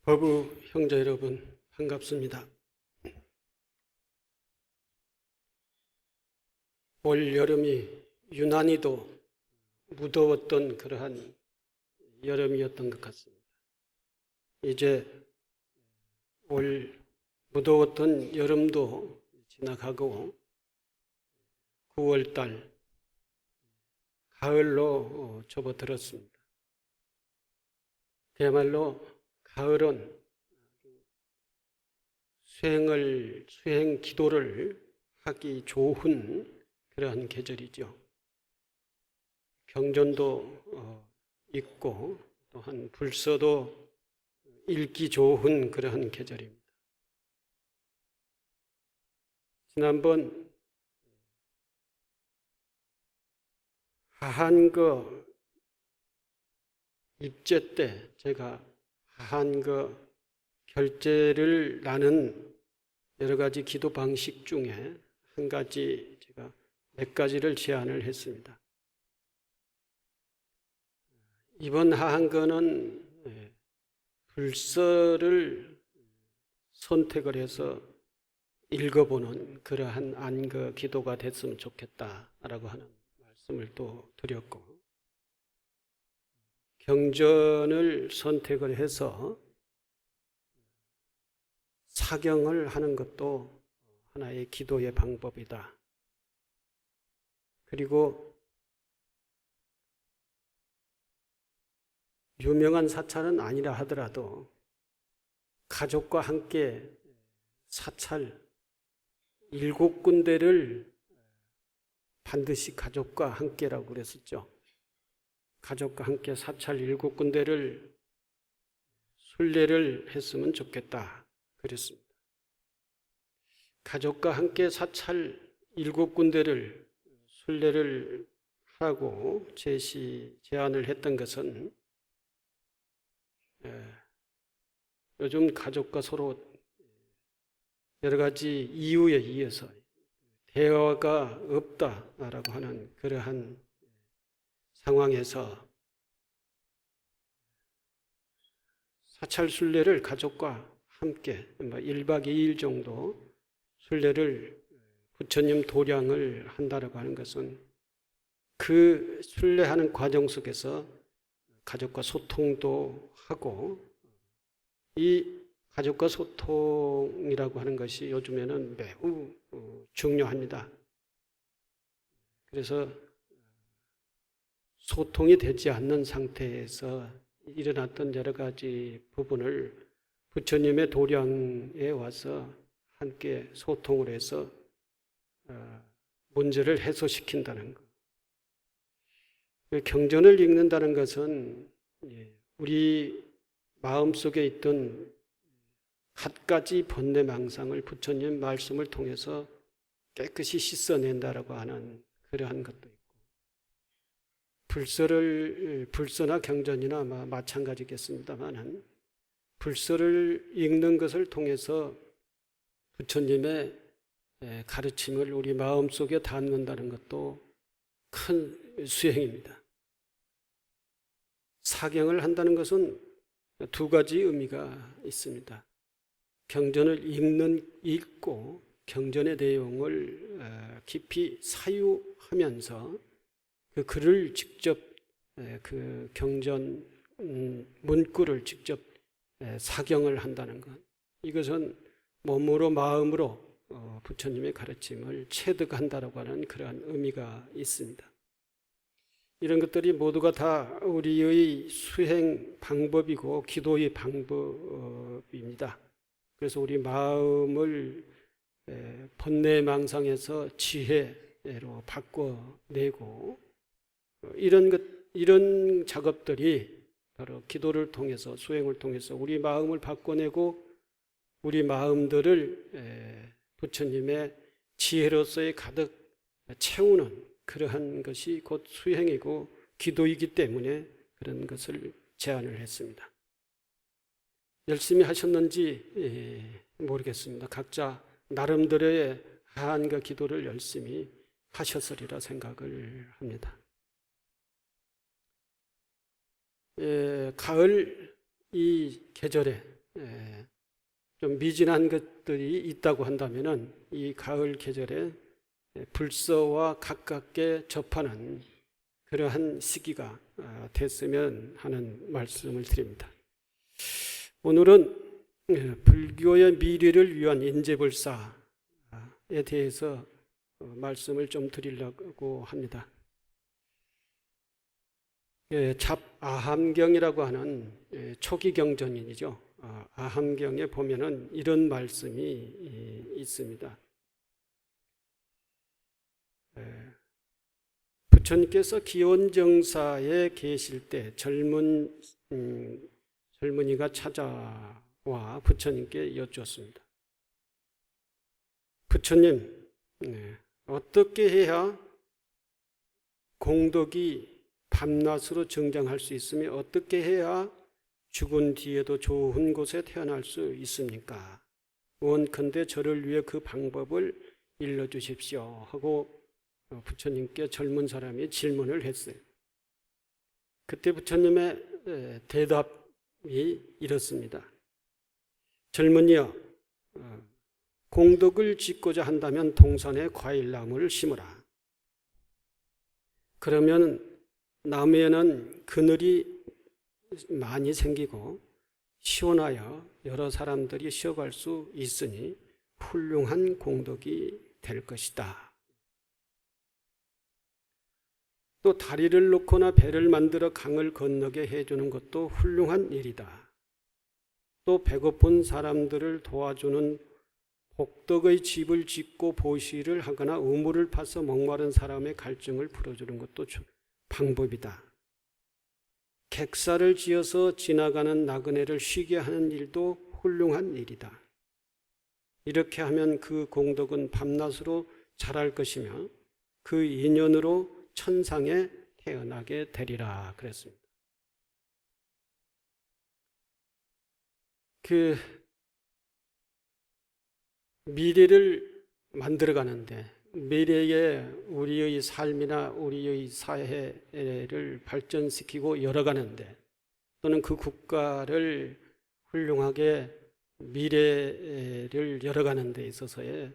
거부 형제 여러분, 반갑습니다. 올 여름이 유난히도 무더웠던 그러한 여름이었던 것 같습니다. 이제 올 무더웠던 여름도 지나가고 9월달 가을로 접어들었습니다. 그야말로 가을은 수행 기도를 하기 좋은 그러한 계절이죠. 경전도 있고 또한 불서도 읽기 좋은 그러한 계절입니다. 지난번 하한거 입제 때 제가 하한거 결제를 나눈 여러 가지 기도 방식 중에 한 가지 제가 몇 가지를 제안을 했습니다. 이번 하한거는 불서를 선택을 해서 읽어보는 그러한 안거 기도가 됐으면 좋겠다라고 하는 말씀을 또 드렸고, 경전을 선택을 해서 사경을 하는 것도 하나의 기도의 방법이다. 그리고 유명한 사찰은 아니라 하더라도 가족과 함께 사찰 7군데를 반드시 가족과 함께라고 그랬었죠. 가족과 함께 사찰 7군데를 순례를 했으면 좋겠다 그랬습니다. 가족과 함께 사찰 7군데를 순례를 하고 제안을 했던 것은 요즘 가족과 서로 여러 가지 이유에 의해서 대화가 없다라고 하는 그러한 상황에서 사찰 순례를 가족과 함께 1박 2일 정도 순례를 부처님 도량을 한다라고 하는 것은 그 순례하는 과정 속에서 가족과 소통도 하고, 이 가족과 소통이라고 하는 것이 요즘에는 매우 중요합니다. 그래서 소통이 되지 않는 상태에서 일어났던 여러 가지 부분을 부처님의 도량에 와서 함께 소통을 해서 문제를 해소시킨다는 것. 경전을 읽는다는 것은 우리 마음속에 있던 갖가지 번뇌망상을 부처님 말씀을 통해서 깨끗이 씻어낸다라고 하는 그러한 것도 있고, 불서나 경전이나 마찬가지겠습니다만 불서를 읽는 것을 통해서 부처님의 가르침을 우리 마음속에 담는다는 것도 큰 수행입니다. 사경을 한다는 것은 두 가지 의미가 있습니다. 경전을 읽고 경전의 내용을 깊이 사유하면서 그 글을 직접, 그 경전 문구를 직접 사경을 한다는 것, 이것은 몸으로 마음으로 부처님의 가르침을 체득한다라고 하는 그러한 의미가 있습니다. 이런 것들이 모두가 다 우리의 수행 방법이고 기도의 방법입니다. 그래서 우리 마음을 번뇌망상에서 지혜로 바꿔내고, 이런 작업들이 바로 기도를 통해서, 수행을 통해서 우리 마음을 바꿔내고 우리 마음들을 부처님의 지혜로서의 가득 채우는 그러한 것이 곧 수행이고 기도이기 때문에 그런 것을 제안을 했습니다. 열심히 하셨는지 모르겠습니다. 각자 나름대로의 하한가 기도를 열심히 하셨으리라 생각을 합니다. 가을 이 계절에 좀 미진한 것들이 있다고 한다면은 이 가을 계절에 불서와 가깝게 접하는 그러한 시기가 됐으면 하는 말씀을 드립니다. 오늘은 불교의 미래를 위한 인재불사에 대해서 말씀을 좀 드리려고 합니다. 잡아함경이라고 하는 초기 경전이죠. 아함경에 보면은 이런 말씀이 있습니다. 부처님께서 기원정사에 계실 때 젊은이가 찾아와 부처님께 여쭈었습니다. 부처님, 어떻게 해야 공덕이 밤낮으로 정장할 수 있으며 어떻게 해야 죽은 뒤에도 좋은 곳에 태어날 수 있습니까? 원컨대 저를 위해 그 방법을 일러주십시오 하고 부처님께 젊은 사람이 질문을 했어요. 그때 부처님의 대답이 이렇습니다. 젊은이여, 공덕을 짓고자 한다면 동산에 과일나무를 심으라. 그러면 나무에는 그늘이 많이 생기고 시원하여 여러 사람들이 쉬어갈 수 있으니 훌륭한 공덕이 될 것이다. 또 다리를 놓거나 배를 만들어 강을 건너게 해주는 것도 훌륭한 일이다. 또 배고픈 사람들을 도와주는 복덕의 집을 짓고 보시를 하거나 우물을 파서 목마른 사람의 갈증을 풀어주는 것도 방법이다. 객사를 지어서 지나가는 나그네를 쉬게 하는 일도 훌륭한 일이다. 이렇게 하면 그 공덕은 밤낮으로 자랄 것이며 그 인연으로 천상에 태어나게 되리라 그랬습니다. 그 미래를 만들어가는데 미래에 우리의 삶이나 우리의 사회를 발전시키고 열어가는데 또는 그 국가를 훌륭하게 미래를 열어가는 데 있어서의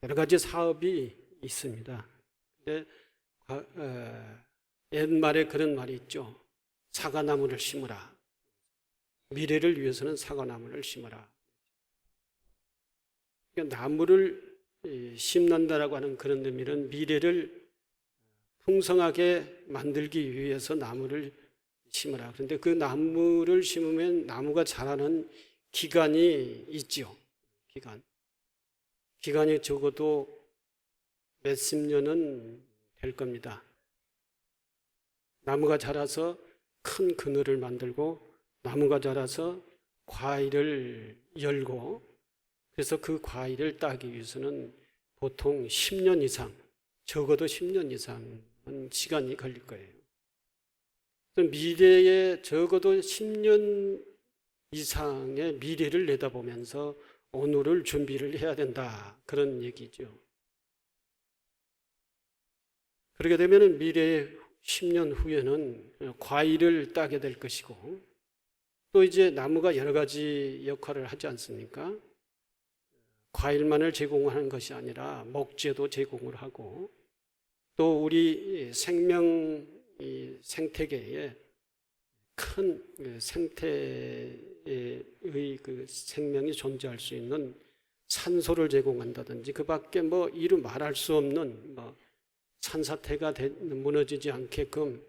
여러 가지 사업이 있습니다. 근데 옛말에 그런 말이 있죠. 사과나무를 심으라. 미래를 위해서는 사과나무를 심으라. 그러니까 나무를 심는다라고 하는 그런 의미는 미래를 풍성하게 만들기 위해서 나무를 심으라. 그런데 그 나무를 심으면 나무가 자라는 기간이 있죠. 기간이 적어도 몇십 년은 될 겁니다. 나무가 자라서 큰 그늘을 만들고 나무가 자라서 과일을 열고 그래서 그 과일을 따기 위해서는 보통 10년 이상, 적어도 10년 이상은 시간이 걸릴 거예요. 미래에 적어도 10년 이상의 미래를 내다보면서 오늘을 준비를 해야 된다. 그런 얘기죠. 그렇게 되면 미래의 10년 후에는 과일을 따게 될 것이고 또 이제 나무가 여러 가지 역할을 하지 않습니까? 과일만을 제공하는 것이 아니라 목재도 제공을 하고 또 우리 생태계에 큰 생태의 그 생명이 존재할 수 있는 산소를 제공한다든지 그 밖에 뭐 이루 말할 수 없는 산사태가 무너지지 않게끔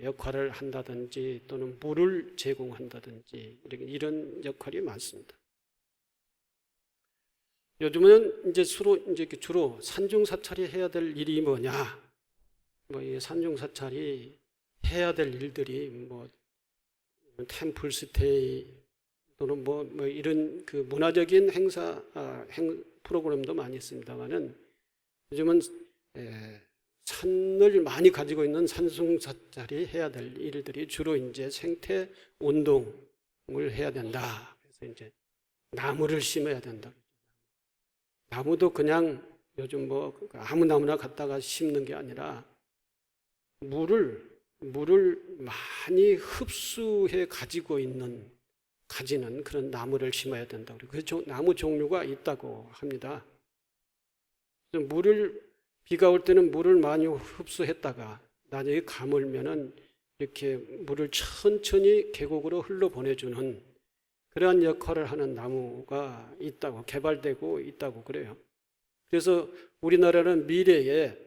역할을 한다든지 또는 물을 제공한다든지 이런 역할이 많습니다. 요즘은 이제 주로 산중사찰이 해야 될 일이 뭐냐? 이 산중사찰이 해야 될 일들이 템플스테이 또는 이런 그 문화적인 프로그램도 많이 있습니다만은 요즘은 산을 많이 가지고 있는 산중사찰이 해야 될 일들이 주로 이제 생태 운동을 해야 된다. 그래서 이제 나무를 심어야 된다. 나무도 그냥 요즘 아무 나무나 갖다가 심는 게 아니라 물을 많이 흡수해 가지고 있는 가지는 그런 나무를 심어야 된다고. 그 나무 종류가 있다고 합니다. 비가 올 때는 물을 많이 흡수했다가 나중에 가물면은 이렇게 물을 천천히 계곡으로 흘러보내주는 그러한 역할을 하는 나무가 있다고, 개발되고 있다고 그래요. 그래서 우리나라는 미래에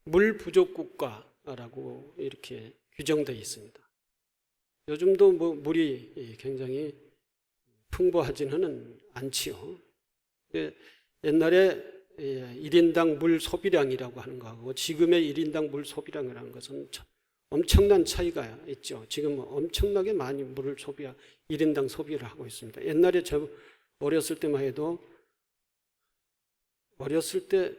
물 부족 국가라고 이렇게 규정되어 있습니다. 요즘도 물이 굉장히 풍부하지는 않지요. 옛날에 1인당 물 소비량이라고 하는 거하고 지금의 1인당 물 소비량이라는 것은 엄청난 차이가 있죠. 지금 엄청나게 많이 물을 1인당 소비를 하고 있습니다. 옛날에 저 어렸을 때만 해도 어렸을 때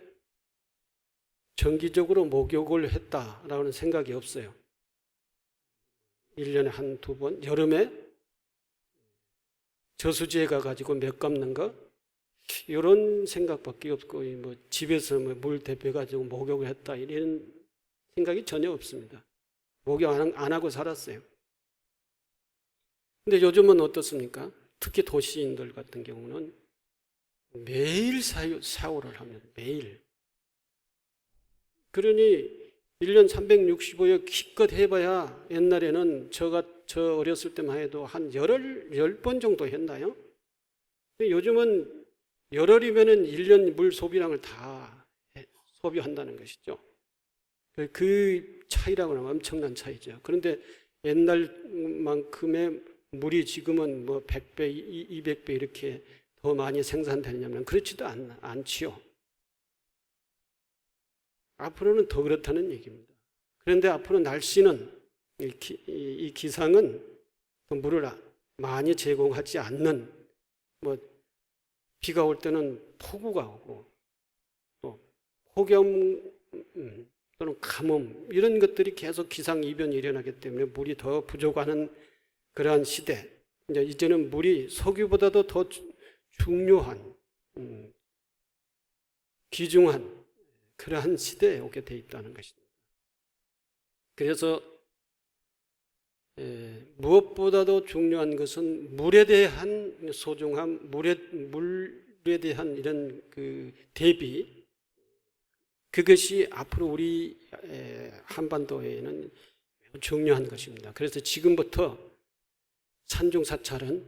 정기적으로 목욕을 했다라는 생각이 없어요. 1년에 한두 번, 여름에 저수지에 가가지고 맥 감는 거, 이런 생각밖에 없고, 집에서 물 대표가지고 목욕을 했다, 이런 생각이 전혀 없습니다. 목욕 안 하고 살았어요. 근데 요즘은 어떻습니까? 특히 도시인들 같은 경우는 매일 샤워를 하면 매일. 그러니 1년 365일 기껏 해봐야 옛날에는 저 어렸을 때만 해도 한 10번 정도 했나요? 요즘은 열흘이면은 1년 물 소비량을 다 소비한다는 것이죠. 그 차이라고는 엄청난 차이죠. 그런데 옛날만큼의 물이 지금은 100배, 200배 이렇게 더 많이 생산되냐면 그렇지도 않지요. 앞으로는 더 그렇다는 얘기입니다. 그런데 앞으로 날씨는 이 기상은 물을 많이 제공하지 않는, 비가 올 때는 폭우가 오고 또 폭염 또는 가뭄, 이런 것들이 계속 기상 이변이 일어나기 때문에 물이 더 부족하는 그러한 시대. 이제는 물이 석유보다도 더 중요한, 귀중한 그러한 시대에 오게 돼 있다는 것입니다. 그래서 무엇보다도 중요한 것은 물에 대한 소중함, 물에 대한 이런 그 대비, 그것이 앞으로 우리 한반도에는 매우 중요한 것입니다. 그래서 지금부터 산중사찰은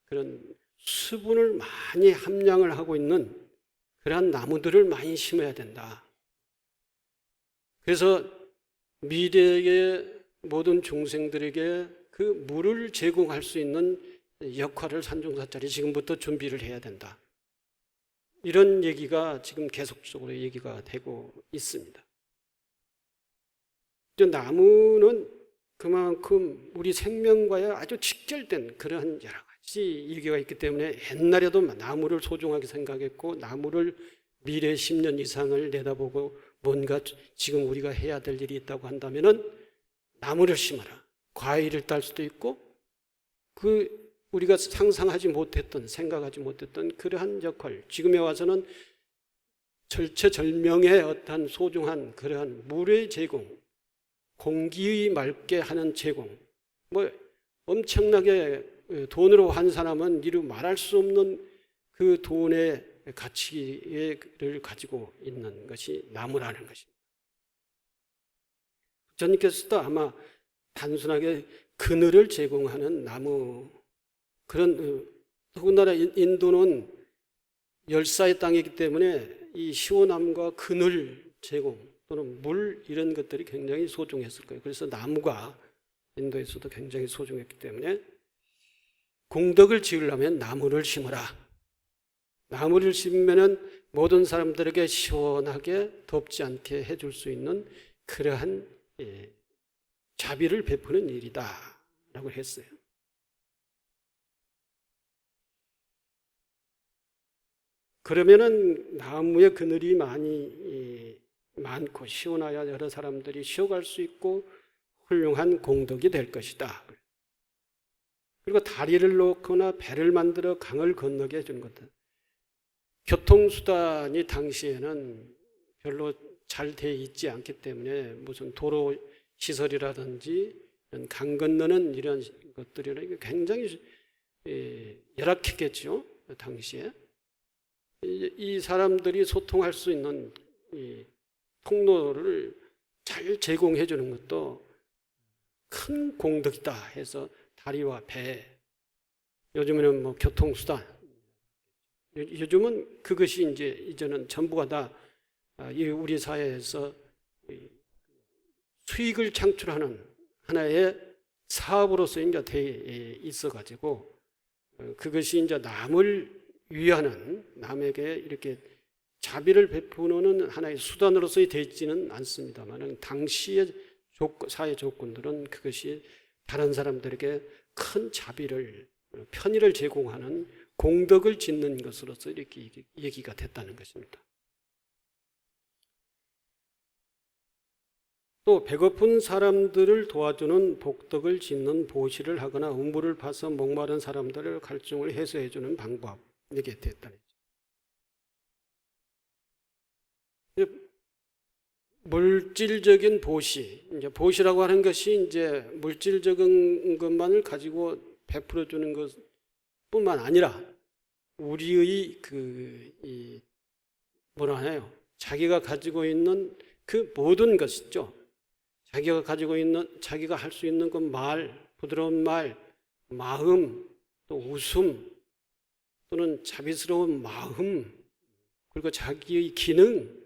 그런 수분을 많이 함량을 하고 있는 그러한 나무들을 많이 심어야 된다. 그래서 미래의 모든 중생들에게 그 물을 제공할 수 있는 역할을 산중사찰이 지금부터 준비를 해야 된다. 이런 얘기가 지금 계속적으로 얘기가 되고 있습니다. 나무는 그만큼 우리 생명과의 아주 직결된 그러한 여러 가지 얘기가 있기 때문에 옛날에도 나무를 소중하게 생각했고 나무를 미래 10년 이상을 내다보고 뭔가 지금 우리가 해야 될 일이 있다고 한다면은 나무를 심어라. 과일을 딸 수도 있고 우리가 상상하지 못했던, 생각하지 못했던 그러한 역할, 지금에 와서는 절체절명의 어떠한 소중한 그러한 물의 제공, 공기 맑게 하는 제공, 엄청나게 돈으로 환산하면 이루 말할 수 없는 그 돈의 가치를 가지고 있는 것이 나무라는 것입니다. 부처님께서도 아마 단순하게 그늘을 제공하는 나무, 그런, 더군다나 인도는 열사의 땅이기 때문에 이 시원함과 그늘 제공 또는 물, 이런 것들이 굉장히 소중했을 거예요. 그래서 나무가 인도에서도 굉장히 소중했기 때문에 공덕을 지으려면 나무를 심어라. 나무를 심으면 모든 사람들에게 시원하게 덥지 않게 해줄 수 있는 그러한 자비를 베푸는 일이다 라고 했어요. 그러면은 나무의 그늘이 많고 시원하여 여러 사람들이 쉬어갈 수 있고 훌륭한 공덕이 될 것이다. 그리고 다리를 놓거나 배를 만들어 강을 건너게 해주는 것들. 교통수단이 당시에는 별로 잘 돼 있지 않기 때문에 무슨 도로 시설이라든지 강 건너는 이런 것들이라 이게 굉장히 열악했겠죠. 당시에 이 사람들이 소통할 수 있는 이 통로를 잘 제공해 주는 것도 큰 공덕이다 해서 다리와 배, 요즘에는 뭐 교통수단, 요즘은 그것이 이제는 전부가 다 우리 사회에서 수익을 창출하는 하나의 사업으로서 이제 돼 있어가지고 그것이 이제 남을 위하는, 남에게 이렇게 자비를 베푸는 하나의 수단으로서 되어 있지는 않습니다만, 당시의 사회 조건들은 그것이 다른 사람들에게 큰 자비를, 편의를 제공하는 공덕을 짓는 것으로서 이렇게 얘기가 됐다는 것입니다. 또 배고픈 사람들을 도와주는 복덕을 짓는 보시를 하거나 우물을 파서 목마른 사람들을 갈증을 해소해 주는 방법, 이게 됐다는 거죠. 물질적인 보시, 이제 보시라고 하는 것이 이제 물질적인 것만을 가지고 베풀어 주는 것뿐만 아니라 우리의 뭐라 하나요? 자기가 가지고 있는 그 모든 것이죠. 자기가 가지고 있는, 자기가 할 수 있는 그 말, 부드러운 말, 마음, 또 웃음, 또는 자비스러운 마음, 그리고 자기의 기능,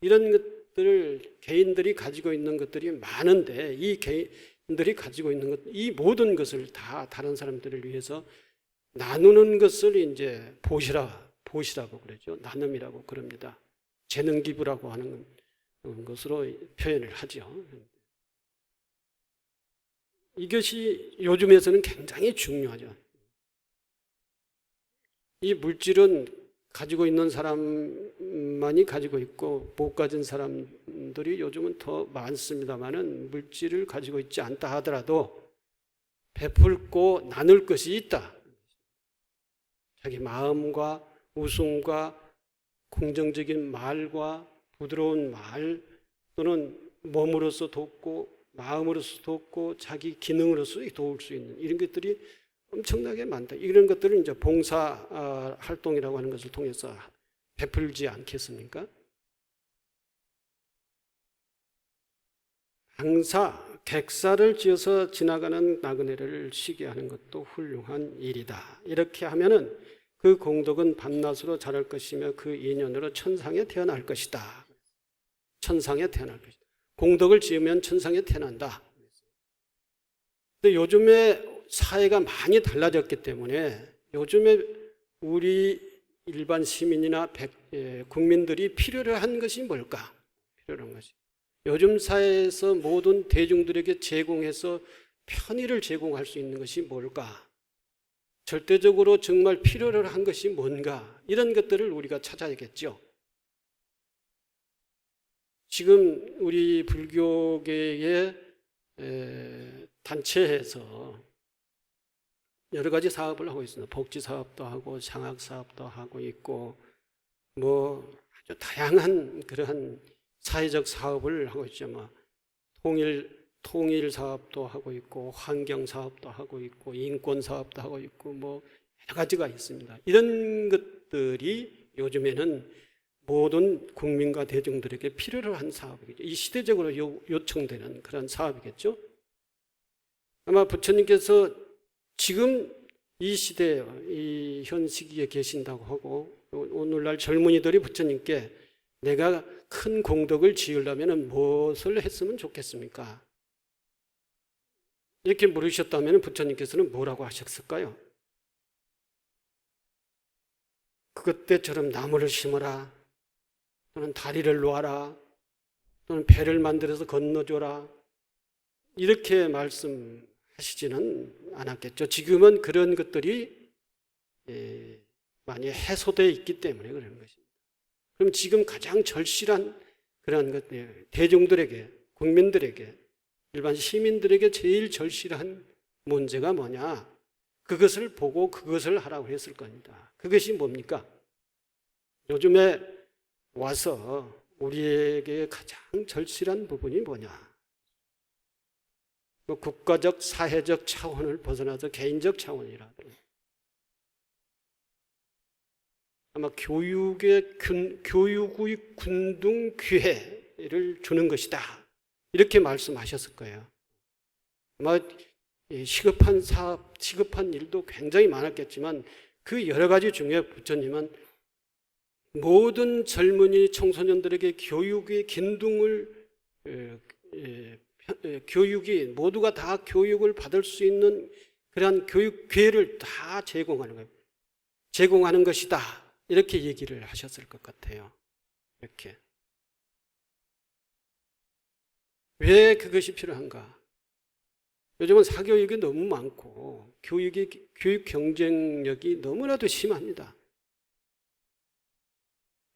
이런 것들을 개인들이 가지고 있는 것들이 많은데, 이 개인들이 가지고 있는 것, 이 모든 것을 다 다른 사람들을 위해서 나누는 것을 이제 보시라고 그러죠. 나눔이라고 그럽니다. 재능 기부라고 하는 것으로 표현을 하죠. 이것이 요즘에서는 굉장히 중요하죠. 이 물질은 가지고 있는 사람만이 가지고 있고 못 가진 사람들이 요즘은 더 많습니다만은, 물질을 가지고 있지 않다 하더라도 베풀고 나눌 것이 있다. 자기 마음과 웃음과 긍정적인 말과 부드러운 말, 또는 몸으로서 돕고 마음으로서 돕고 자기 기능으로서 도울 수 있는 이런 것들이 엄청나게 많다. 이런 것들은 이제 봉사 활동이라고 하는 것을 통해서 베풀지 않겠습니까? 객사를 지어서 지나가는 나그네를 쉬게 하는 것도 훌륭한 일이다. 이렇게 하면은 그 공덕은 밤낮으로 자랄 것이며 그 인연으로 천상에 태어날 것이다. 천상에 태어날 것이다. 공덕을 지으면 천상에 태어난다. 근데 요즘에 사회가 많이 달라졌기 때문에 요즘에 우리 일반 시민이나 국민들이 필요로 한 것이 뭘까? 필요로 한 것이, 요즘 사회에서 모든 대중들에게 제공해서 편의를 제공할 수 있는 것이 뭘까? 절대적으로 정말 필요로 한 것이 뭔가? 이런 것들을 우리가 찾아야겠죠. 지금 우리 불교계의 단체에서 여러 가지 사업을 하고 있습니다. 복지 사업도 하고 장학 사업도 하고 있고 뭐 아주 다양한 그러한 사회적 사업을 하고 있죠. 뭐 통일 사업도 하고 있고 환경 사업도 하고 있고 인권 사업도 하고 있고 뭐 여러 가지가 있습니다. 이런 것들이 요즘에는 모든 국민과 대중들에게 필요로 한 사업이겠죠. 이 시대적으로 요청되는 그런 사업이겠죠. 아마 부처님께서 지금 이 시대에, 이 현 시기에 계신다고 하고, 오늘날 젊은이들이 부처님께 내가 큰 공덕을 지으려면 무엇을 했으면 좋겠습니까? 이렇게 물으셨다면 부처님께서는 뭐라고 하셨을까요? 그때처럼 나무를 심어라, 또는 다리를 놓아라, 또는 배를 만들어서 건너줘라, 이렇게 말씀하시지는 않았겠죠. 지금은 그런 것들이 많이 해소되어 있기 때문에 그런 것입니다. 그럼 지금 가장 절실한 그런 것, 대중들에게, 국민들에게, 일반 시민들에게 제일 절실한 문제가 뭐냐? 그것을 보고 그것을 하라고 했을 겁니다. 그것이 뭡니까? 요즘에 와서 우리에게 가장 절실한 부분이 뭐냐? 뭐 국가적, 사회적 차원을 벗어나서 개인적 차원이라든가 아마 교육의 군중 기회를 주는 것이다. 이렇게 말씀하셨을 거예요. 아마 시급한 사업, 시급한 일도 굉장히 많았겠지만 그 여러 가지 중에 부처님은 모든 젊은이 청소년들에게 교육의 긴둥을 교육이 모두가 다 교육을 받을 수 있는 그러한 교육 기회를 다 제공하는 거예요. 제공하는 것이다. 이렇게 얘기를 하셨을 것 같아요. 이렇게. 왜 그것이 필요한가? 요즘은 사교육이 너무 많고 교육 경쟁력이 너무나도 심합니다.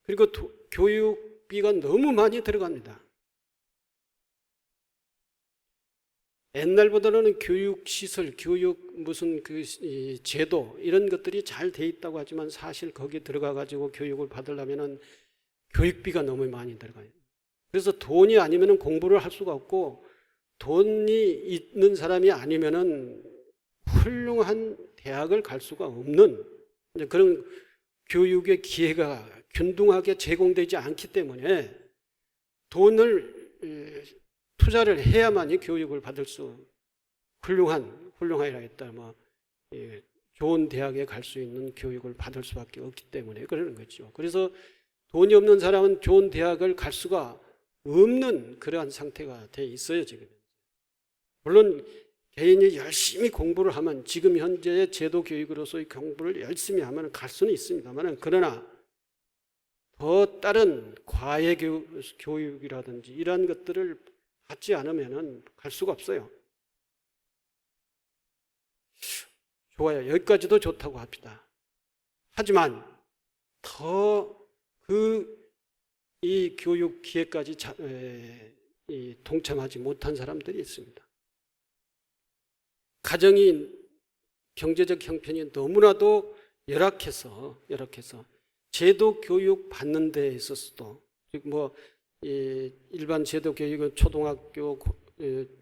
그리고 교육비가 너무 많이 들어갑니다. 옛날보다는 교육시설, 교육 무슨 그 제도 이런 것들이 잘 돼 있다고 하지만 사실 거기 들어가 가지고 교육을 받으려면은 교육비가 너무 많이 들어가요. 그래서 돈이 아니면은 공부를 할 수가 없고 돈이 있는 사람이 아니면은 훌륭한 대학을 갈 수가 없는 그런 교육의 기회가 균등하게 제공되지 않기 때문에 돈을 투자를 해야만이 교육을 받을 수 훌륭하리라 했다. 뭐 좋은 대학에 갈 수 있는 교육을 받을 수밖에 없기 때문에 그러는 거죠. 그래서 돈이 없는 사람은 좋은 대학을 갈 수가 없는 그러한 상태가 돼 있어요, 지금. 물론 개인이 열심히 공부를 하면 지금 현재의 제도 교육으로서의 공부를 열심히 하면 갈 수는 있습니다만 그러나 더 다른 과외 교육이라든지 이러한 것들을 받지 않으면 갈 수가 없어요. 좋아요. 여기까지도 좋다고 합니다. 하지만 더 이 교육 기회까지 동참하지 못한 사람들이 있습니다. 가정이 경제적 형편이 너무나도 열악해서 제도 교육 받는 데 있어서도 뭐 일반 제도 교육은 초등학교,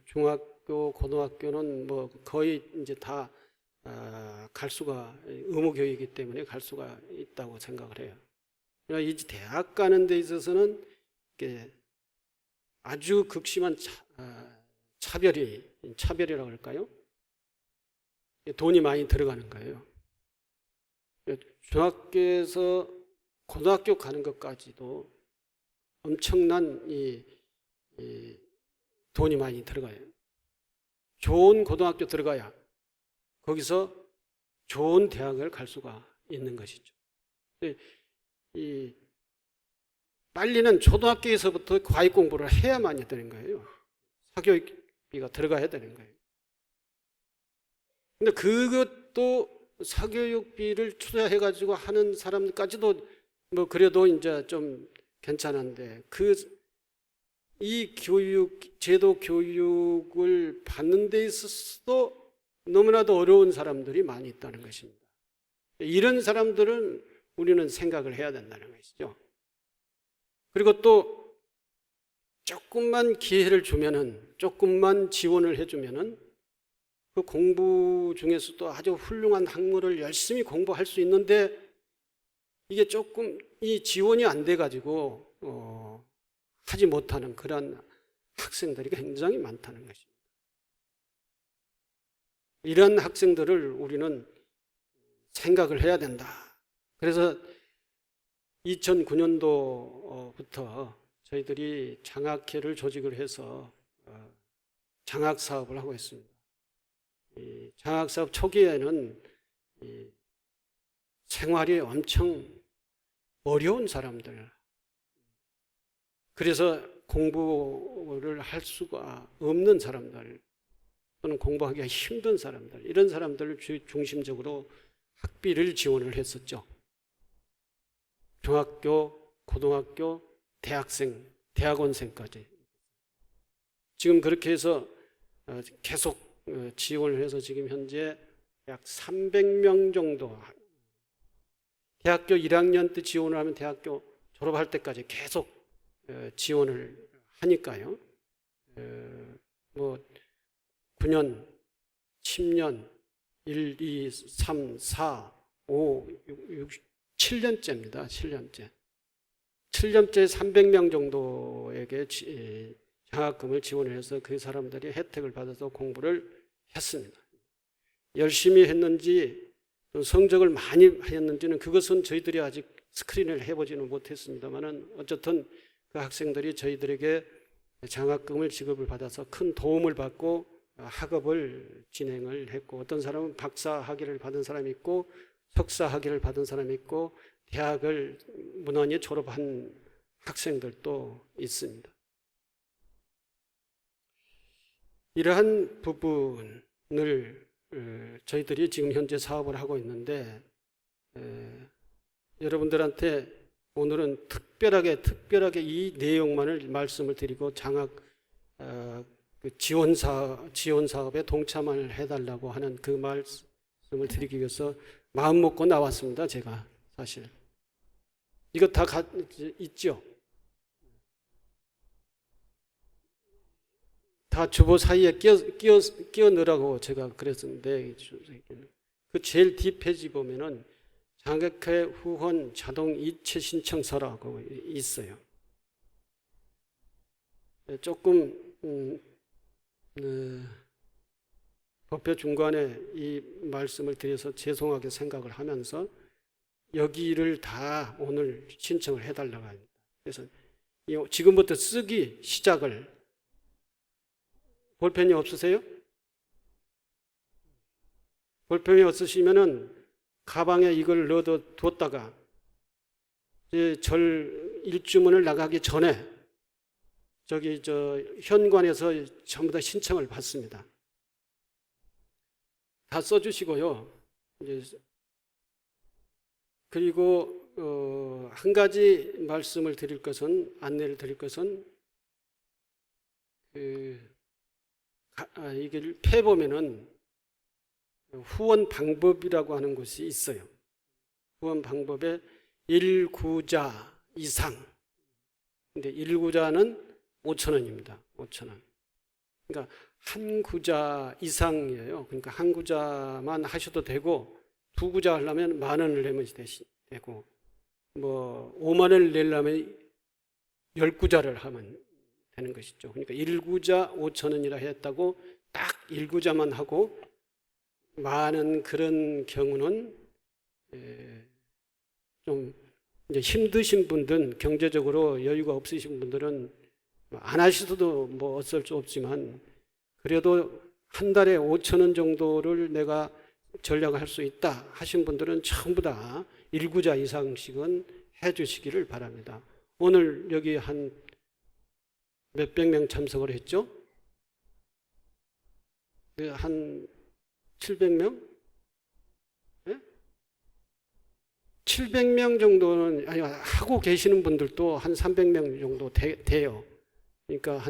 중학교, 고등학교는 뭐 거의 이제 다 갈 수가 의무 교육이기 때문에 갈 수가 있다고 생각을 해요. 이 대학 가는 데 있어서는 아주 극심한 차별이라고 할까요? 돈이 많이 들어가는 거예요. 중학교에서 고등학교 가는 것까지도 엄청난 돈이 많이 들어가요. 좋은 고등학교 들어가야 거기서 좋은 대학을 갈 수가 있는 것이죠. 빨리는 초등학교에서부터 과외 공부를 해야만이 되는 거예요. 사교육비가 들어가야 되는 거예요. 근데 그것도 사교육비를 투자해가지고 하는 사람까지도 뭐 그래도 이제 좀 괜찮은데 이 제도 교육을 받는 데 있어서도 너무나도 어려운 사람들이 많이 있다는 것입니다. 이런 사람들은 우리는 생각을 해야 된다는 것이죠. 그리고 또 조금만 기회를 주면은, 조금만 지원을 해주면은 그 공부 중에서도 아주 훌륭한 학문을 열심히 공부할 수 있는데 이게 조금 이 지원이 안 돼가지고 하지 못하는 그런 학생들이 굉장히 많다는 것입니다. 이런 학생들을 우리는 생각을 해야 된다. 그래서 2009년도부터 저희들이 장학회를 조직을 해서 장학 사업을 하고 있습니다. 이 장학 사업 초기에는 생활이 엄청 어려운 사람들, 그래서 공부를 할 수가 없는 사람들 또는 공부하기가 힘든 사람들, 이런 사람들을 중심적으로 학비를 지원을 했었죠. 중학교, 고등학교, 대학생, 대학원생까지. 지금 그렇게 해서 계속 지원을 해서 지금 현재 약 300명 정도, 대학교 1학년 때 지원을 하면 대학교 졸업할 때까지 계속 지원을 하니까요. 뭐 9년 9년, 10년, 1, 2, 3, 4, 5, 6, 7년째입니다. 7년째. 7년째 300명 정도에게 장학금을 지원을 해서 그 사람들이 혜택을 받아서 공부를 했습니다. 열심히 했는지 성적을 많이 했는지는 그것은 저희들이 아직 스크린을 해보지는 못했습니다만 어쨌든 그 학생들이 저희들에게 장학금을 지급을 받아서 큰 도움을 받고 학업을 진행을 했고, 어떤 사람은 박사 학위를 받은 사람이 있고 석사 학위를 받은 사람이 있고 대학을 무난히 졸업한 학생들도 있습니다. 이러한 부분을 저희들이 지금 현재 사업을 하고 있는데, 여러분들한테 오늘은 특별하게 이 내용만을 말씀을 드리고 장학 지원 사업에 동참을 해달라고 하는 그 말씀을 드리기 위해서 마음 먹고 나왔습니다. 제가 사실 이거 다 있죠. 다 주보 사이에 끼워 넣으라고 제가 그랬었는데, 그 제일 뒷페이지 보면은 장학회 후원 자동 이체 신청서라고 있어요. 조금 법회 중간에 이 말씀을 드려서 죄송하게 생각을 하면서 여기를 다 오늘 신청을 해달라고 합니다. 그래서 지금부터 쓰기 시작을, 볼펜이 없으세요? 볼펜이 없으시면은 가방에 이걸 넣어뒀다가 절 일주문을 나가기 전에 현관에서 전부 다 신청을 받습니다. 다 써주시고요. 그리고 한 가지 안내를 드릴 것은 이게 펴보면은 후원 방법이라고 하는 것이 있어요. 후원 방법에 1구자 이상. 근데 1구자는 5,000원입니다. 5,000원. 그러니까 한 구자 이상이에요. 그러니까 한 구자만 하셔도 되고, 2구자 하려면 10,000원을 내면 되고, 5만 원을 내려면 10구자를 하면 되는 것이죠. 그러니까 1구자 5,000원이라 했다고 딱 1구자만 하고 많은 그런 경우는 좀 이제 힘드신 분들은, 경제적으로 여유가 없으신 분들은 안 하셔도 어쩔 수 없지만, 그래도 한 달에 5,000원 정도를 내가 전략할 수 있다 하신 분들은 전부 다 1구자 이상씩은 해주시기를 바랍니다. 오늘 여기 한 몇백 명 참석을 했죠? 한 700명? 네? 700명 정도는, 아니, 하고 계시는 분들도 한 300명 정도 돼요. 그러니까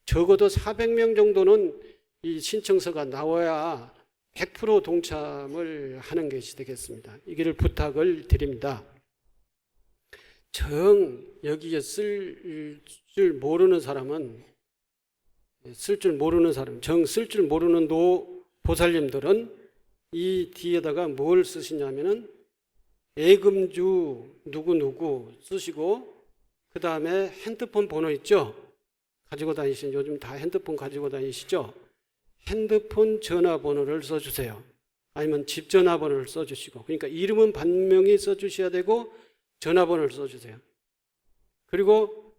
적어도 400명 정도는 이 신청서가 나와야 100% 동참을 하는 것이 되겠습니다. 이거를 부탁을 드립니다. 여기에 쓸 줄 모르는 사람은, 쓸 줄 모르는 보살님들은 이 뒤에다가 뭘 쓰시냐면은 예금주 누구누구 쓰시고, 그 다음에 핸드폰 번호 있죠? 가지고 다니시는, 요즘 다 핸드폰 가지고 다니시죠? 핸드폰 전화번호를 써주세요. 아니면 집 전화번호를 써주시고, 그러니까 이름은 반명히 써주셔야 되고 전화번호를 써주세요. 그리고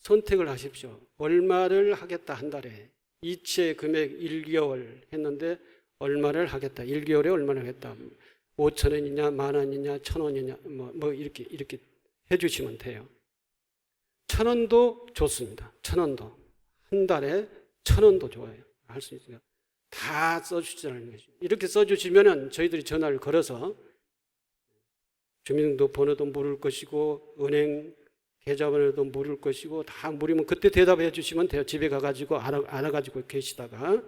선택을 하십시오. 얼마를 하겠다, 한 달에. 이체 금액 1개월 했는데 얼마를 하겠다, 1개월에 얼마를 하겠다, 5,000원이냐 10,000원이냐 1,000원이냐 이렇게 해주시면 돼요. 1,000원도 좋습니다. 1,000원도 한 달에 1,000원도 좋아요. 할 수 있으니까 다 써주시라는 거죠. 이렇게 써주시면은 저희들이 전화를 걸어서 주민등록번호도 물을 것이고 은행 계좌번호도 물을 것이고 다 물으면 그때 대답해 주시면 돼요. 집에 가가지고 알아가지고 계시다가.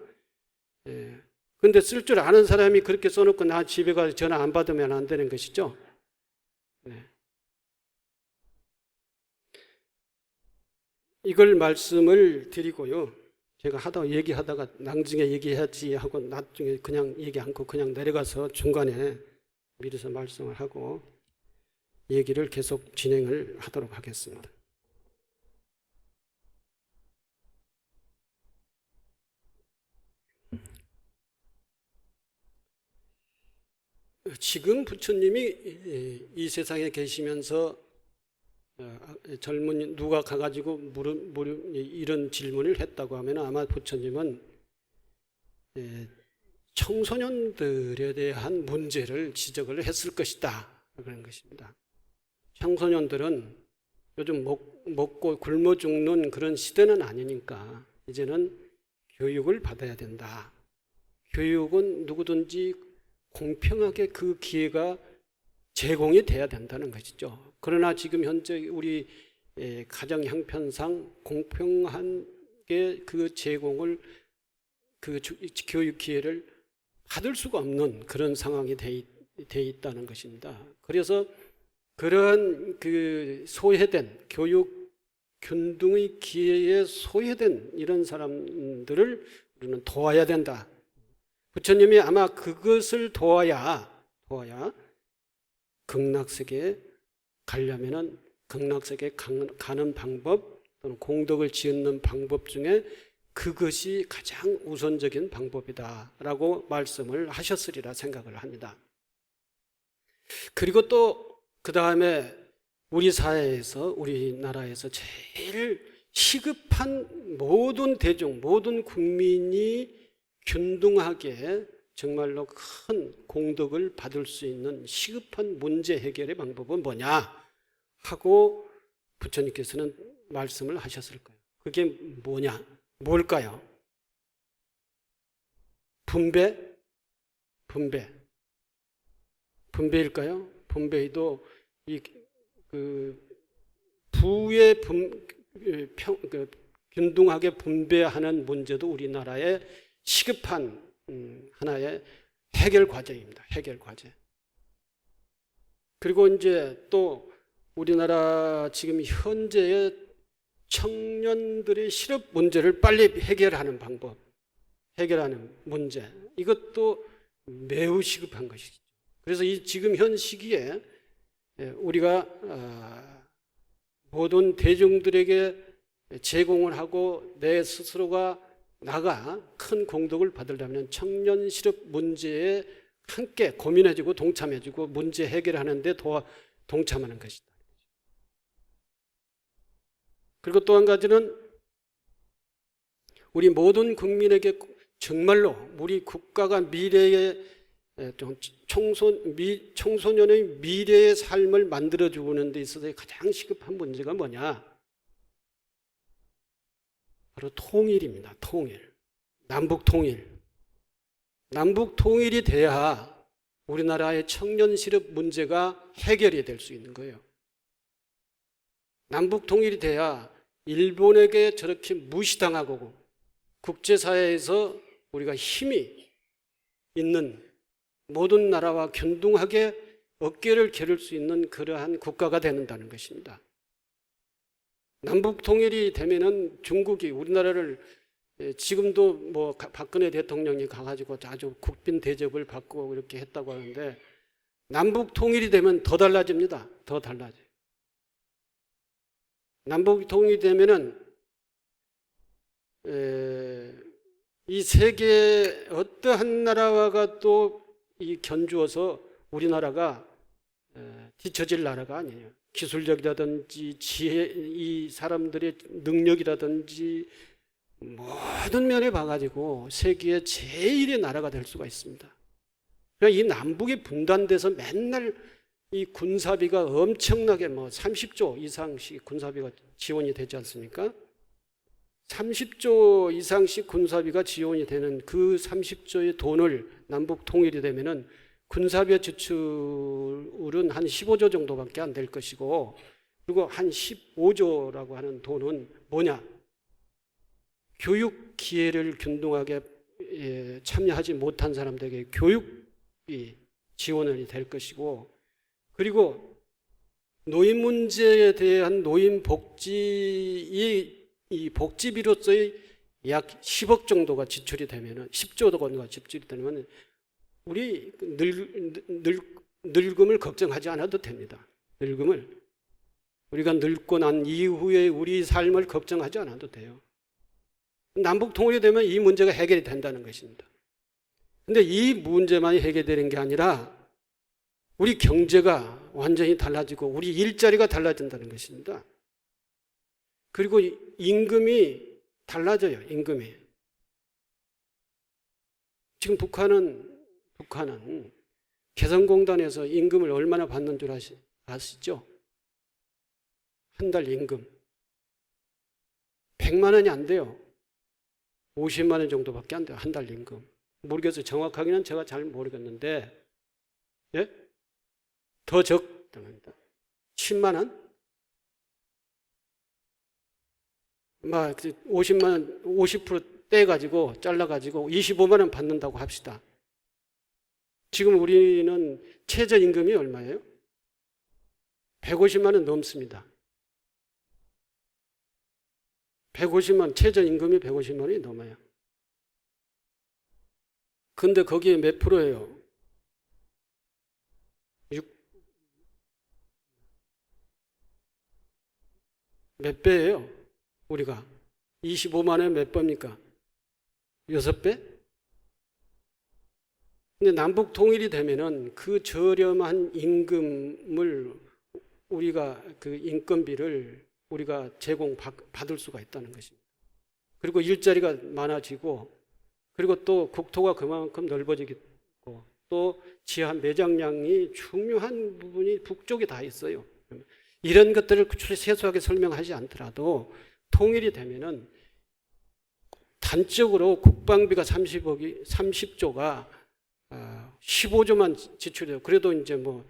근데 쓸 줄 아는 사람이 그렇게 써놓고 나 집에 가서 전화 안 받으면 안 되는 것이죠. 네. 이걸 말씀을 드리고요. 제가 얘기하다가 나중에 얘기해야지 하고 나중에 그냥 얘기 않고 그냥 내려가서 중간에 미리서 말씀을 하고 얘기를 계속 진행을 하도록 하겠습니다. 지금 부처님이 이 세상에 계시면서 젊은 누가 가가지고 이런 질문을 했다고 하면 아마 부처님은 청소년들에 대한 문제를 지적을 했을 것이다, 그런 것입니다. 청소년들은 요즘 먹고 굶어 죽는 그런 시대는 아니니까 이제는 교육을 받아야 된다. 교육은 누구든지 공평하게 그 기회가 제공이 돼야 된다는 것이죠. 그러나 지금 현재 우리 가정 형편상 공평하게 그 제공을 그 교육 기회를 받을 수가 없는 그런 상황이 돼 있다는 것입니다. 그래서 그런 그 소외된 교육 균등의 기회에 소외된 이런 사람들을 우리는 도와야 된다. 부처님이 아마 그것을 도와야 극락세계에 가려면은 극락세계에 가는 방법 또는 공덕을 지으는 방법 중에 그것이 가장 우선적인 방법이다라고 말씀을 하셨으리라 생각을 합니다. 그리고 또 그 다음에 우리 사회에서 우리나라에서 제일 시급한 모든 대중 모든 국민이 균등하게 정말로 큰 공덕을 받을 수 있는 시급한 문제 해결의 방법은 뭐냐 하고 부처님께서는 말씀을 하셨을 거예요. 그게 뭐냐? 뭘까요? 분배일까요? 분배도 부의 균등하게 분배하는 문제도 우리나라의 시급한 하나의 해결 과제입니다. 해결 과제. 그리고 이제 또 우리나라 지금 현재의 청년들의 실업 문제를 빨리 해결하는 방법, 해결하는 문제, 이것도 매우 시급한 것이죠. 그래서 이 지금 현 시기에 우리가 모든 대중들에게 제공을 하고 내 스스로가 나가 큰 공덕을 받으려면 청년 실업 문제에 함께 고민해주고 동참해주고 문제 해결하는 데 동참하는 것이다. 그리고 또 한 가지는 우리 모든 국민에게 정말로 우리 국가가 미래의 청소년의 미래의 삶을 만들어주는 데 있어서 가장 시급한 문제가 뭐냐? 바로 통일입니다. 통일. 남북 통일. 남북 통일이 돼야 우리나라의 청년 실업 문제가 해결이 될 수 있는 거예요. 남북 통일이 돼야 일본에게 저렇게 무시당하고 국제사회에서 우리가 힘이 있는 모든 나라와 균등하게 어깨를 겨룰 수 있는 그러한 국가가 되는다는 것입니다. 남북 통일이 되면은 중국이 우리나라를 지금도 뭐 박근혜 대통령이 가가지고 아주 국빈 대접을 받고 이렇게 했다고 하는데 남북 통일이 되면 더 달라집니다. 더 달라져요. 남북 통일이 되면은 이 세계 어떠한 나라와가 또 이 견주어서 우리나라가 뒤처질 나라가 아니에요. 기술력이라든지 지혜, 이 사람들의 능력이라든지 모든 면에 봐가지고 세계의 제1의 나라가 될 수가 있습니다. 그러니까 이 남북이 분단돼서 맨날 이 군사비가 엄청나게 30조 이상씩 군사비가 지원이 되지 않습니까? 30조 이상씩 군사비가 지원이 되는 그 30조의 돈을 남북 통일이 되면은 군사비 지출은 한 15조 정도밖에 안 될 것이고, 그리고 한 15조라고 하는 돈은 뭐냐? 교육 기회를 균등하게 참여하지 못한 사람들에게 교육비 지원이 될 것이고, 그리고 노인 문제에 대한 노인 복지의 이 복지비로서의 약 10억 정도가 지출이 되면은 10조 정도가 지출이 되면 우리 늙음을 걱정하지 않아도 됩니다. 늙음을 우리가 늙고 난 이후에 우리 삶을 걱정하지 않아도 돼요. 남북 통일이 되면 이 문제가 해결이 된다는 것입니다. 그런데 이 문제만이 해결되는 게 아니라 우리 경제가 완전히 달라지고 우리 일자리가 달라진다는 것입니다. 그리고 임금이 달라져요. 임금이. 지금 북한은 개성공단에서 임금을 얼마나 받는 줄 아시죠? 한 달 임금 100만 원이 안 돼요. 50만 원 정도밖에 안 돼요. 한 달 임금. 모르겠어요. 정확하게는 제가 잘 모르겠는데, 예? 더 적답니다. 10만 원? 막 50만 원, 50% 떼가지고 잘라가지고 25만 원 받는다고 합시다. 지금 우리는 최저임금이 얼마예요? 150만 원 넘습니다. 150만, 최저임금이 150만 원이 넘어요. 근데 거기에 몇 프로예요? 몇 배예요? 우리가 25만 원에 몇 배입니까? 6배? 근데 남북 통일이 되면은 그 저렴한 임금을 우리가 그 인건비를 우리가 제공받을 수가 있다는 것입니다. 그리고 일자리가 많아지고 그리고 또 국토가 그만큼 넓어지고 또 지하 매장량이 중요한 부분이 북쪽에 다 있어요. 이런 것들을 세수하게 설명하지 않더라도 통일이 되면은 단적으로 국방비가 30조가 15조만 지출해요. 그래도 이제 뭐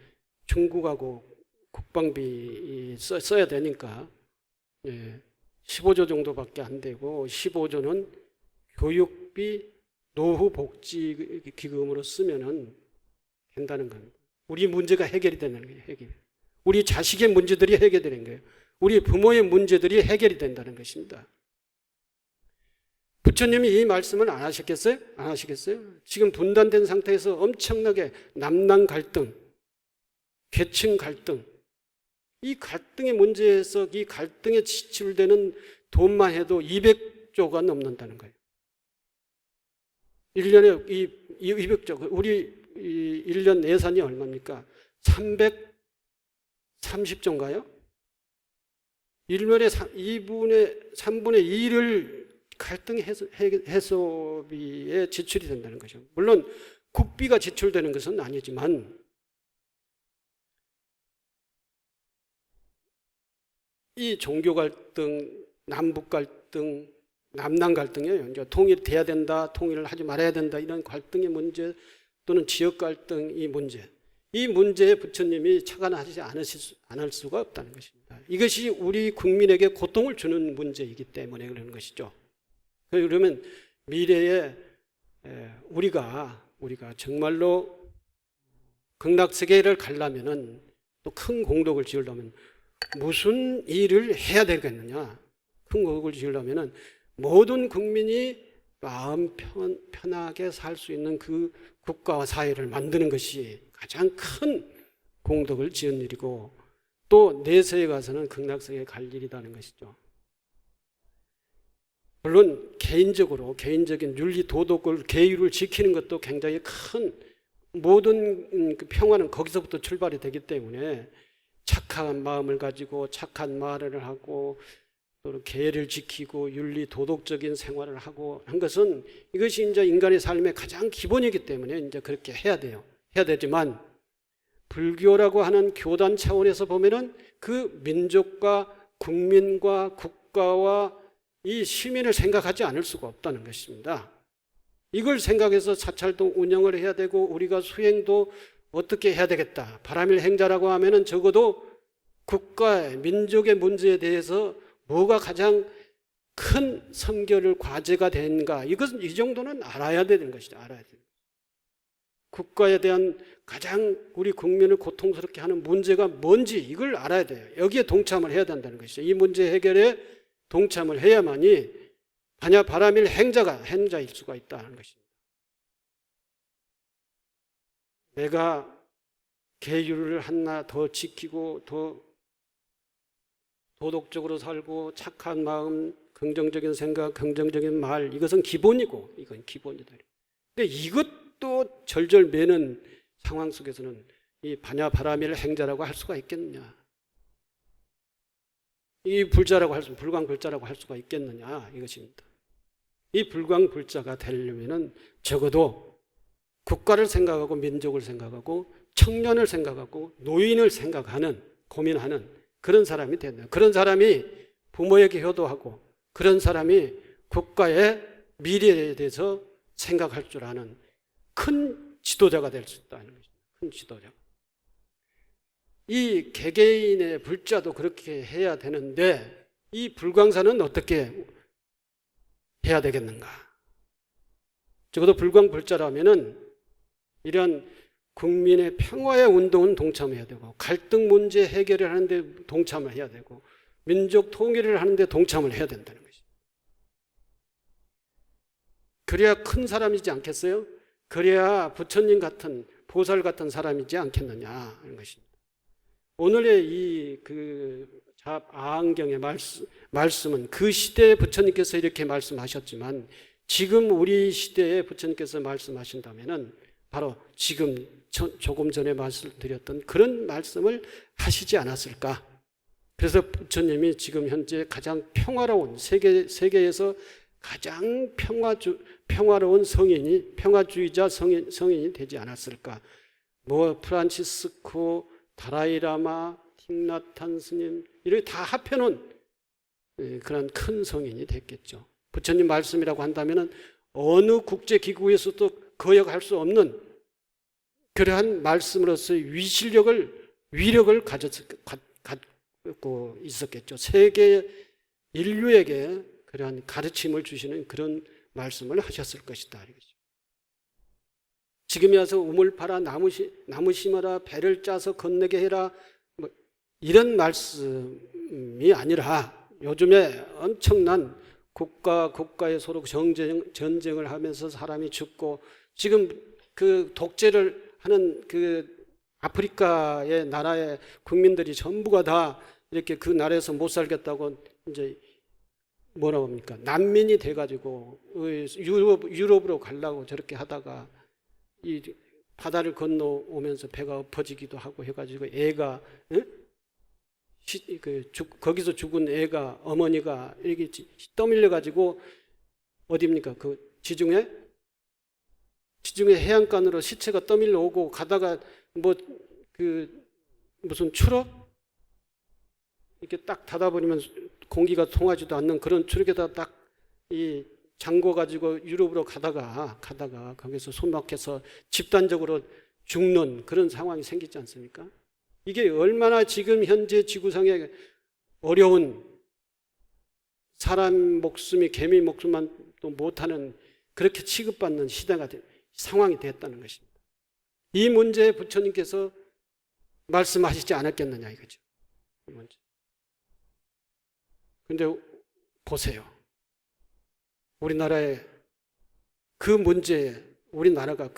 중국하고 국방비 써야 되니까 15조 정도밖에 안 되고 15조는 교육비, 노후 복지 기금으로 쓰면은 된다는 겁니다. 우리 문제가 해결이 되는 거예요. 해결. 우리 자식의 문제들이 해결되는 거예요. 우리 부모의 문제들이 해결이 된다는 것입니다. 부처님이 이 말씀을 안 하셨겠어요? 안 하시겠어요? 지금 분단된 상태에서 엄청나게 남남 갈등, 계층 갈등, 이 갈등의 문제에서 이 갈등에 지출되는 돈만 해도 200조가 넘는다는 거예요. 1년에 200조, 우리 1년 예산이 얼마입니까? 330조인가요? 1년에 3분의 2를 갈등 해소비에 지출이 된다는 거죠. 물론 국비가 지출되는 것은 아니지만 이 종교 갈등, 남북 갈등, 남남 갈등이에요. 이제 통일돼야 된다, 통일을 하지 말아야 된다 이런 갈등의 문제 또는 지역 갈등의 문제. 이 문제에 부처님이 착안하지 않을 수가 없다는 것입니다. 이것이 우리 국민에게 고통을 주는 문제이기 때문에 그러는 것이죠. 그러면 미래에 우리가 정말로 극락세계를 가려면은 또 큰 공덕을 지으려면 무슨 일을 해야 되겠느냐? 큰 공덕을 지으려면은 모든 국민이 마음 편하게 살 수 있는 그 국가와 사회를 만드는 것이 가장 큰 공덕을 지은 일이고 또 내세에 가서는 극락세계에 갈 일이라는 것이죠. 물론 개인적인 윤리 도덕을 계율을 지키는 것도 굉장히 큰 모든 그 평화는 거기서부터 출발이 되기 때문에 착한 마음을 가지고 착한 말을 하고 또 계를 지키고 윤리 도덕적인 생활을 하고 한 것은 이것이 이제 인간의 삶의 가장 기본이기 때문에 이제 그렇게 해야 돼요. 해야 되지만 불교라고 하는 교단 차원에서 보면은 그 민족과 국민과 국가와 이 시민을 생각하지 않을 수가 없다는 것입니다. 이걸 생각해서 사찰도 운영을 해야 되고 우리가 수행도 어떻게 해야 되겠다. 바람일 행자라고 하면은 적어도 국가의 민족의 문제에 대해서 뭐가 가장 큰 선결을 과제가 되는가. 이것은 이 정도는 알아야 되는 것이죠. 알아야 돼요. 국가에 대한 가장 우리 국민을 고통스럽게 하는 문제가 뭔지 이걸 알아야 돼요. 여기에 동참을 해야 된다는 것이죠. 이 문제 해결에 동참을 해야만이 반야 바라밀 행자일 수가 있다는 것입니다. 내가 계율을 하나 더 지키고 더 도덕적으로 살고 착한 마음, 긍정적인 생각, 긍정적인 말, 이것은 기본이고 이건 기본이다. 근데 이것도 절절매는 상황 속에서는 이 반야 바라밀 행자라고 할 수가 있겠느냐? 이 불광불자라고 할 수가 있겠느냐? 이것입니다. 이 불광불자가 되려면은 적어도 국가를 생각하고 민족을 생각하고 청년을 생각하고 노인을 생각하는, 고민하는 그런 사람이 된다. 그런 사람이 부모에게 효도하고 그런 사람이 국가의 미래에 대해서 생각할 줄 아는 큰 지도자가 될 수 있다는 것입니다. 큰 지도자. 이 개개인의 불자도 그렇게 해야 되는데 이 불광사는 어떻게 해야 되겠는가? 적어도 불광불자라면은 이런 국민의 평화의 운동은 동참해야 되고 갈등 문제 해결을 하는데 동참을 해야 되고 민족 통일을 하는데 동참을 해야 된다는 것입니다. 그래야 큰 사람이지 않겠어요? 그래야 부처님 같은 보살 같은 사람이지 않겠느냐 하는 것입니다. 오늘의 이 아한경의 말씀은 그 시대에 부처님께서 이렇게 말씀하셨지만 지금 우리 시대에 부처님께서 말씀하신다면은 바로 지금 조금 전에 말씀드렸던 그런 말씀을 하시지 않았을까? 그래서 부처님이 지금 현재 가장 평화로운 세계에서 가장 평화로운 성인이 평화주의자 성인이 되지 않았을까? 프란치스코, 다라이라마, 틱나탄 스님 이렇게 다 합해놓은 그런 큰 성인이 됐겠죠. 부처님 말씀이라고 한다면은 어느 국제기구에서도 거역할 수 없는 그러한 말씀으로서의 위력을 갖고 있었겠죠. 세계 인류에게 그러한 가르침을 주시는 그런 말씀을 하셨을 것이다. 지금에 와서 우물 파라, 나무 심어라, 배를 짜서 건너게 해라 이런 말씀이 아니라 요즘에 엄청난 국가에 서로 전쟁을 하면서 사람이 죽고 지금 그 독재를 하는 그 아프리카의 나라의 국민들이 전부가 다 이렇게 그 나라에서 못 살겠다고 이제 뭐라고 합니까? 난민이 돼가지고 유럽으로 가려고 저렇게 하다가 이 바다를 건너오면서 배가 엎어지기도 하고 해가지고 애가 거기서 죽은 애가 어머니가 이렇게 떠밀려가지고 어디입니까? 그 지중해 해안가로 시체가 떠밀려 오고 가다가 무슨 추럭 이렇게 딱 닫아버리면 공기가 통하지도 않는 그런 추럭에다 딱 이 잠궈가지고 유럽으로 가다가 거기서 손막혀서 집단적으로 죽는 그런 상황이 생기지 않습니까? 이게 얼마나 지금 현재 지구상에 어려운 사람 목숨이 개미 목숨만 또 못하는 그렇게 취급받는 상황이 됐다는 것입니다. 이 문제에 부처님께서 말씀하시지 않았겠느냐 이거죠. 이 문제. 근데 보세요. 우리나라가 그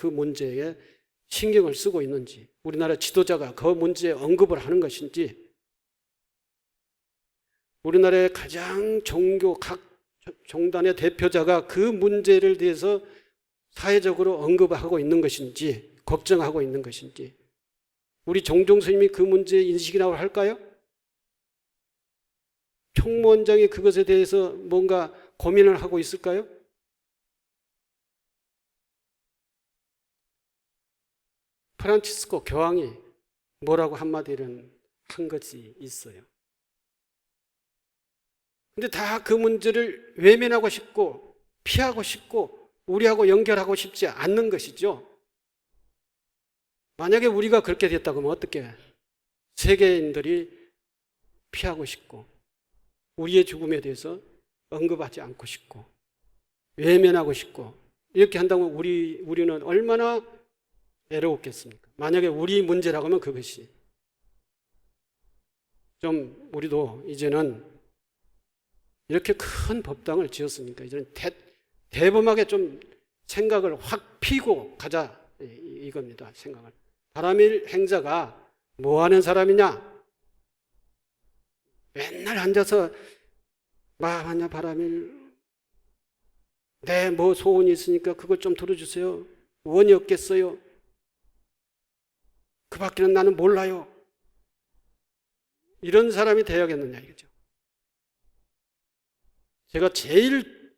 문제에 신경을 쓰고 있는지, 우리나라 지도자가 그 문제에 언급을 하는 것인지, 우리나라의 가장 각 종단의 대표자가 그 문제를 대해서 사회적으로 언급하고 있는 것인지, 걱정하고 있는 것인지, 우리 종종 스님이 그 문제에 인식이라고 할까요? 총무원장이 그것에 대해서 뭔가 고민을 하고 있을까요? 프란치스코 교황이 뭐라고 한마디를 한 것이 있어요. 근데 다 그 문제를 외면하고 싶고 피하고 싶고 우리하고 연결하고 싶지 않는 것이죠. 만약에 우리가 그렇게 됐다고 하면 어떻게 세계인들이 피하고 싶고 우리의 죽음에 대해서 언급하지 않고 싶고 외면하고 싶고 이렇게 한다면 우리는 얼마나 애로웠겠습니까? 만약에 우리 문제라고 하면 그것이 좀 우리도 이제는 이렇게 큰 법당을 지었으니까 이제는 대범하게 좀 생각을 확 피고 가자, 이겁니다. 생각을. 바람일 행자가 뭐 하는 사람이냐? 맨날 앉아서 마하냐 바람일, 네, 뭐 소원이 있으니까 그걸 좀 들어주세요. 원이 없겠어요? 그 밖에는 나는 몰라요. 이런 사람이 되어야겠느냐 이거죠. 제가 제일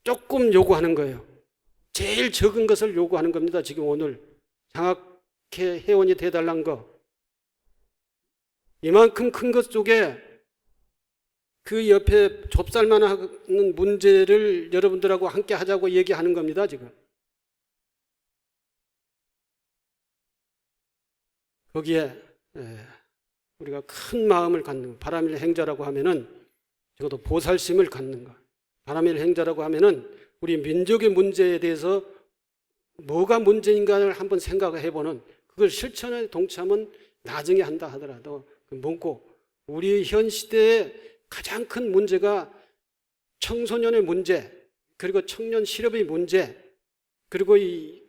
조금 요구하는 거예요. 제일 적은 것을 요구하는 겁니다. 지금 오늘 장학회 회원이 돼달란 거. 이만큼 큰 것 속에 그 옆에 좁쌀만 하는 문제를 여러분들하고 함께 하자고 얘기하는 겁니다, 지금. 거기에 우리가 큰 마음을 갖는, 바람일 행자라고 하면은 적어도 보살심을 갖는 것. 바람일 행자라고 하면은 우리 민족의 문제에 대해서 뭐가 문제인가를 한번 생각을 해보는, 그걸 실천에 동참은 나중에 한다 하더라도 묻고, 우리 현 시대의 가장 큰 문제가 청소년의 문제, 그리고 청년 실업의 문제, 그리고 이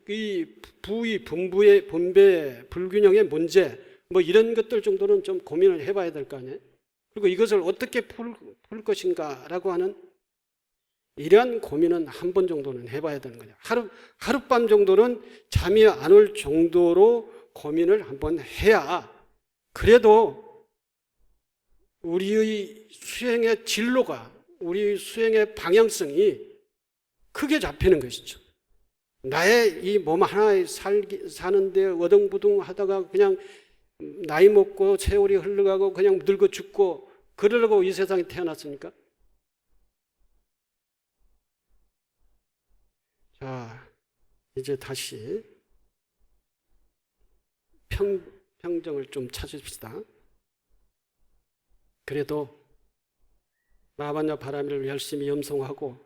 부의 분배 불균형의 문제, 뭐 이런 것들 정도는 좀 고민을 해봐야 될 거 아니에요. 그리고 이것을 어떻게 풀 것인가라고 하는 이러한 고민은 한 번 정도는 해봐야 되는 거죠. 하룻밤 정도는 잠이 안 올 정도로 고민을 한번 해야 그래도 우리의 수행의 진로가, 우리 수행의 방향성이 크게 잡히는 것이죠. 나의 이 몸 하나에 사는데 어덩부둥 하다가 그냥 나이 먹고 세월이 흘러가고 그냥 늙어 죽고 그러려고 이 세상에 태어났습니까? 자, 이제 다시 평정을 좀 찾읍시다. 그래도 마하바냐 바라밀을 열심히 염송하고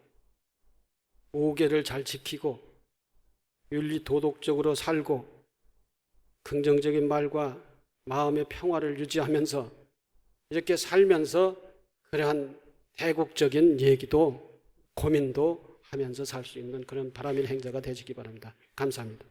오계를 잘 지키고 윤리 도덕적으로 살고 긍정적인 말과 마음의 평화를 유지하면서 이렇게 살면서 그러한 대국적인 얘기도 고민도 하면서 살 수 있는 그런 바라밀 행자가 되시기 바랍니다. 감사합니다.